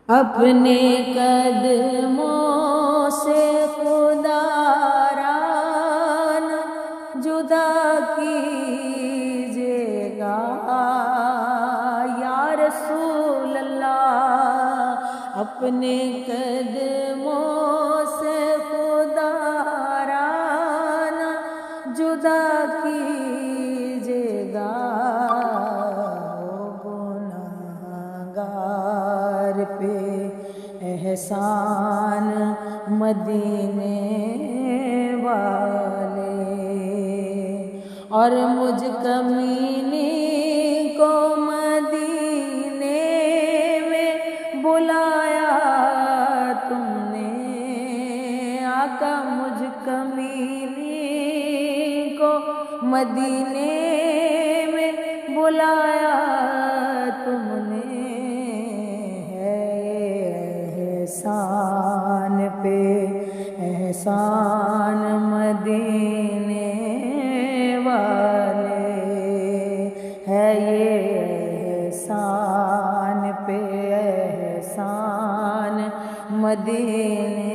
اپنے قدموں سے خدا را نہ جدا کیجیے گا یا رسول اللہ، اپنے قدموں سے خدا را نہ جدا کیجیے گا، گناہگار پہ احسان مدینے والے، اور مجھ کمینی کو مدینے میں بلایا تم نے، آقا مجھ کمینی کو مدینے میں بلایا تم نے، احسان پہ احسان مدینے والے، ہے یہ احسان پہ احسان مدینے